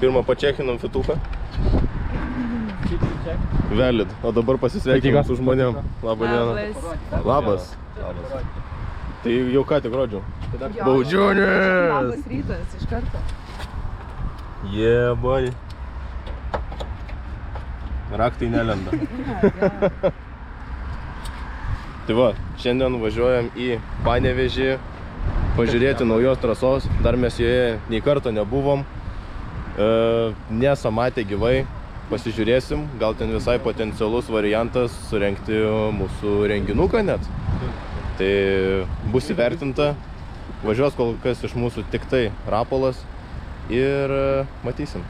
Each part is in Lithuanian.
Pirmą pačekinom fituką. Velid, o dabar pasisveikinam su žmonėm. Labą dieną. Labas. Tai jau ką tik rodžiau. Baudžiūnės! Labas rytas, iš karto. Boy. Raktai nelenda. Tai va, šiandien važiuojam į Panevėžį pažiūrėti naujos trasos. Dar mes joje nei karto nebuvom. Nesam matę gyvai. Pasižiūrėsim, gal ten visai potencialus variantas surengti mūsų renginuką net. Tai bus įvertinta. Važiuos kol kas iš mūsų tik tai Rapolas ir matysim.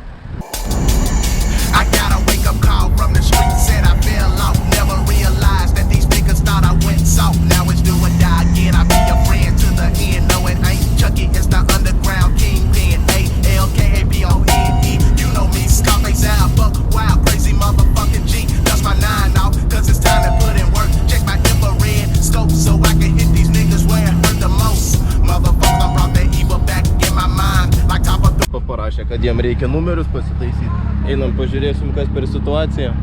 Parašė, kad jiem reikia numerius pasitaisyti. Einam pažiūrėsim, kas per situaciją.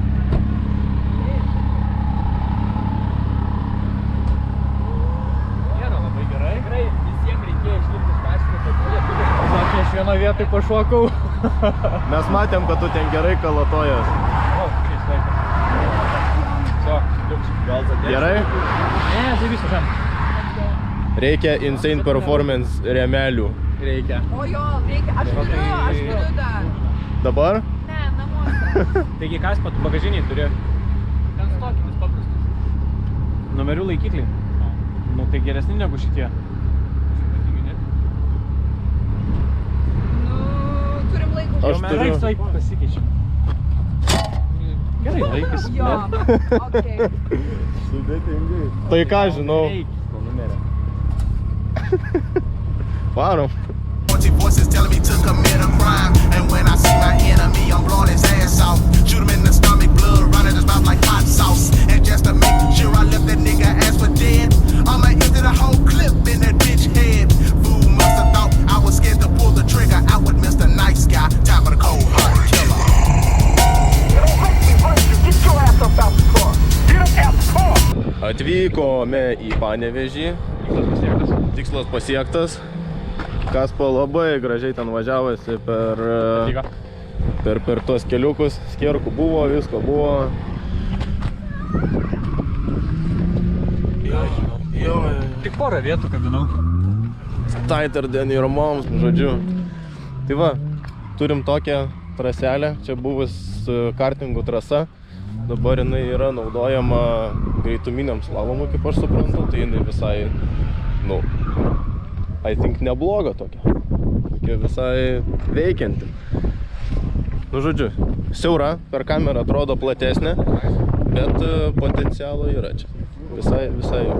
Nėra labai gerai. Tikrai visiems reikėjo išlipti iš mašinos, kad sakė, aš vieną vietą pašokau. Mes matėm, kad tu ten gerai kalatojas. O, čia sveikas. So, gal zadėsiu. Gerai? Ne, tai visą šiandien. Reikia Insane Performance rėmelių. Reikia. O jo, reikia. Aš turiu dar. Dabar? Ne, namuose. Taigi kas pat bagažiniai turi? Ten stokinis paprastas. Numerių laikikliai? Nu, tai geresni negu šitie. Nu, turim laiko. Aš turiu. Laiks pasikeičiam. Gerai, laikas. Jo, okei. Sudėtingai. Tai ką žinau? Varom. Voices telling me to commit a crime, and when I see my enemy, I'm blowing his ass off. Shoot him in the stomach, blood running his mouth like hot sauce. And just to make sure I left that nigga ass for dead, I'ma empty the whole clip in that bitch head. Fool must have thought I was scared to pull the trigger out with Mr. Nice Guy. Time for the cold hard killer. Get your ass up out the car. Get up out the car. Atvykome į Panevėžį. Tikslas pasiektas. Kaspo labai gražiai ten važiavosi per tuos keliukus. Skierkų buvo, visko buvo. Tik porą vietų kabinau. Tighter than your moms, žodžiu. Tai va, turim tokią traselę. Čia buvus kartingų trasa. Dabar jinai yra naudojama greituminiam slalomui, kaip aš suprantu. Tai jinai visai, nu, I think nebloga tokia. Tokia visai veikianti. Nu, žodžiu, siaura, per kamerą atrodo platesnė, bet potencialo yra čia. Visai jau.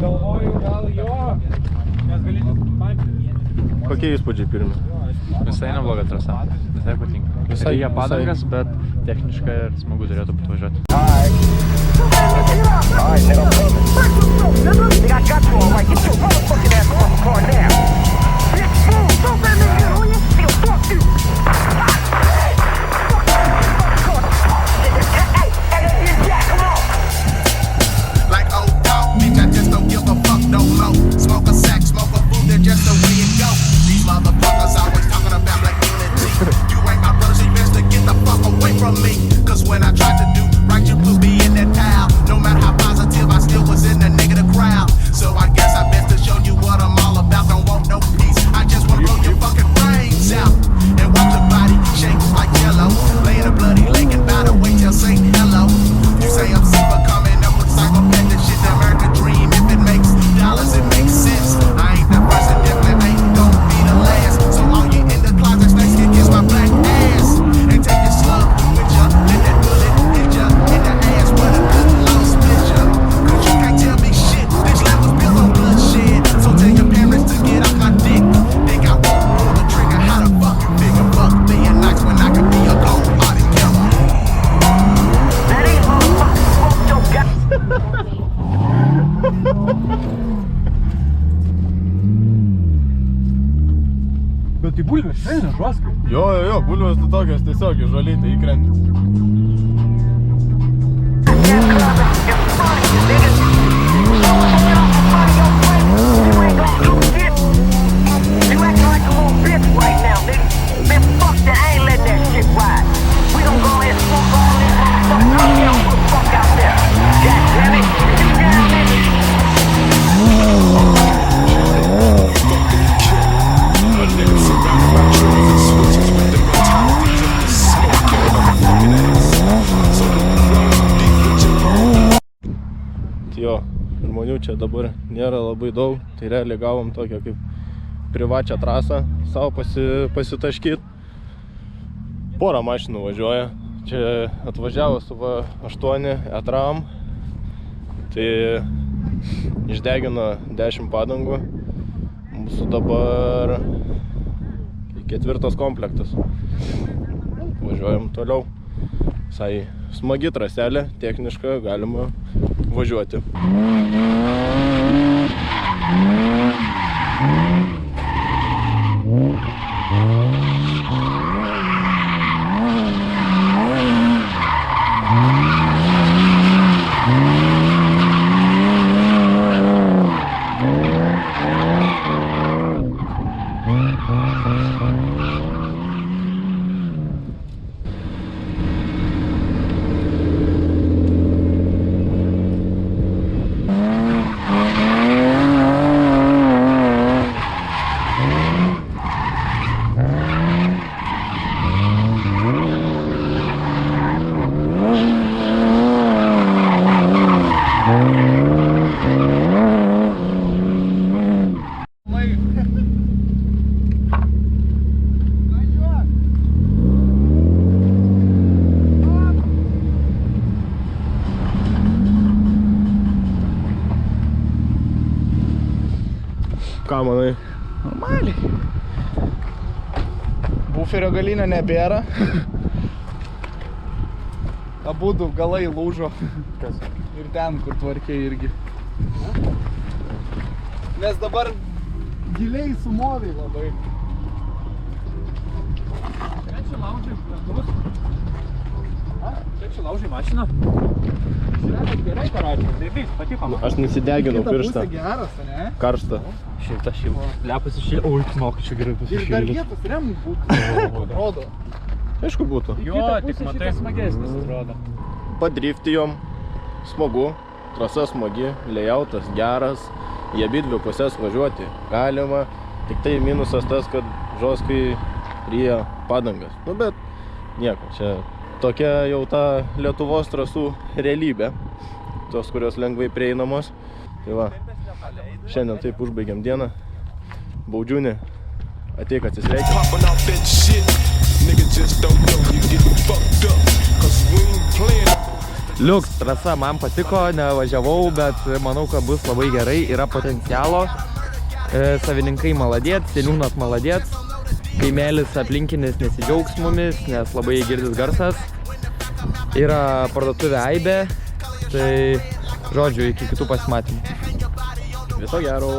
Galvoju, gal jo, nes galėtų paimti. Kokie įspūdžiai pirmi? Visai nebloga trasa, visai patinka. Reikia padangas, bet techniškai ir smagu turėtų patvažiuoti. Alright, then I'm coming. Think I got you all right. Get your motherfucking ass off the car now. Bitch, move. Don't let me get on you. Nigga, fuck you. Come on. Like old dog, bitch, I just don't give a fuck no more. Smoke a sack, smoke a food, that's just the way it go. These motherfuckers always talking about like unity. You ain't my brother, so you best to get the fuck away from me. Cause when I tried to do right, you put me in that pile. No matter how positive, I still was in the negative crowd. So I guess I best to show you what I'm all about. Don't want no peace, I just wanna blow your fucking brains out. And watch your body shake like jello. Lay in a bloody lake and bow to wait till say hello. You say I'm super coming up with psychopathic shit, the American dream. If it makes dollars, it makes sense. I ain't the first and definitely ain't gon' be the last. So all you in the closet snakes can kiss my black ass. And take this slug with ya, let that bullet hit ya in the ass with a good low split ya. Cause you can't tell me shit, this life was built on bloodshed. So tell your parents to get off my dick. Think I won't pull the trigger, how the fuck you figure? Fuck being nice when I can be a cold-hearted killer. That ain't motherfucking smoke your gut. Bet tai bulvės, švelniai, žuoskai. Jo, bulvės tai tokios tiesiog į žolytę įkrenti. Jo, žmonių čia dabar nėra labai daug, tai realiai gavom tokią kaip privačią trasą savo pasitaškyt. Porą mašinų važiuoja, čia atvažiavo su V8 e-tram, tai išdegino 10 padangų, mūsų dabar 4 komplektas. Važiuojam toliau, visai smagi traselė, techniška, galima važiuoti. Ką manai? Normaliai. Buferio galinio nebėra. Abudu galai lūžo. Kas? Ir ten, kur tvarkiai irgi. Nes dabar giliai sumovai labai. Čia čia laužai lėktuvus? Čia čia laužai mašiną? Gerai paračiau, taip, patiko man. Aš nesideginau pirštą. Kita pusė geras, ne? Karšta. Šilta. Lepas išėlė. Oi, knok, čia gerai Ir dar pasišėlė. vietos remų būtų, atrodo. Aišku būtų. Jo, tik matai. Smagesnis atrodo. Padriftijom, smagu, trasa smagi, layoutas geras, į abidvi pusės važiuoti galima, tik tai minusas tas, kad žoskai ryja padangas. Nu bet nieko, čia tokia jau ta Lietuvos trasų realybė, tos, kurios lengvai prieinamos. Tai va, šiandien taip užbaigiam dieną. Baudžiūnė, ateik atsisveikinti. Popping off that shit. Nigga just don't know you getting fucked up. Cause we ain't playing. Liuks, trasa man patiko, nevažiavau, bet manau, kad bus labai gerai, yra potencialo. Savininkai maladėt, seniūnas maladėt, kaimėlis aplinkinis nesidžiaugs mumis, nes labai girdis garsas. Yra parduotuvė Aibė, tai žodžiu, iki kitų pasimatymų. Viso gero.